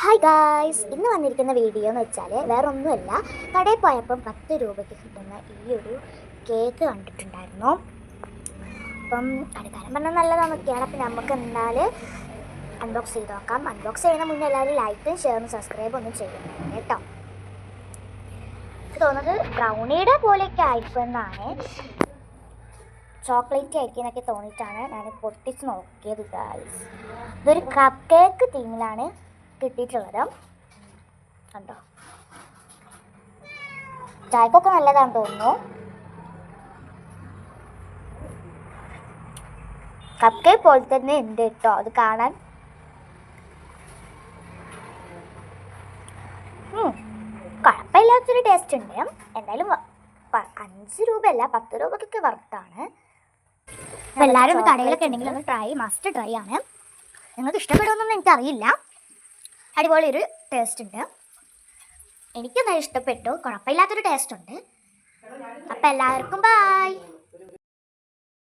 Hi guys, ഇന്ന് വന്നിരിക്കുന്ന video എന്ന് വെച്ചാൽ വേറെ ഒന്നുമല്ല. കടയിൽ പോയപ്പം 10 രൂപയ്ക്ക് കിട്ടുന്ന ഈ ഒരു കേക്ക് കണ്ടിട്ടുണ്ടായിരുന്നു. അപ്പം കടക്കാരൻ പറഞ്ഞാൽ നല്ലതാണെന്നൊക്കെയാണ്. അപ്പം നമുക്ക് എന്തായാലും അൺബോക്സ് ചെയ്ത് നോക്കാം. അൺബോക്സ് ചെയ്യുന്ന മുന്നേ എല്ലാവരും ലൈക്കും ഷെയറും സബ്സ്ക്രൈബും ഒന്നും ചെയ്യുന്നുണ്ട് കേട്ടോ. എനിക്ക് തോന്നുന്നത് ബ്രൗണിയുടെ പോലെയൊക്കെ ആയിരിക്കുമെന്നാണ്, ചോക്ലേറ്റ് ആയിരിക്കുന്നൊക്കെ തോന്നിയിട്ടാണ് ഞാൻ പൊട്ടിച്ച് നോക്കിയത് ഗായ്സ്. ഇതൊരു കപ്പ് കേക്ക് തീമിലാണ് കിട്ടിയിട്ടുള്ളത്. കണ്ടോ, ചായക്കൊക്കെ നല്ലതാണെന്ന് തോന്നുന്നു. കപ്പ് കേക്ക് പോലെ തന്നെ ഉണ്ട് കേട്ടോ അത് കാണാൻ. കുഴപ്പമില്ലാത്തൊരു ടേസ്റ്റ് ഉണ്ട്. എന്തായാലും 5 രൂപയല്ല 10 രൂപക്കൊക്കെ വർത്താണ്. അപ്പം എല്ലാവരും കടയിലൊക്കെ ഉണ്ടെങ്കിൽ ഒന്ന് മസ്റ്റ് ട്രൈ ആണ്. നിങ്ങൾക്ക് ഇഷ്ടപ്പെടുമെന്നൊന്നും എനിക്കറിയില്ല. അടിപൊളി ഒരു ടേസ്റ്റ് ഉണ്ട്. എനിക്കെന്തായാലും ഇഷ്ടപ്പെട്ടു. കുഴപ്പമില്ലാത്തൊരു ടേസ്റ്റ് ഉണ്ട്. അപ്പം എല്ലാവർക്കും ബൈ.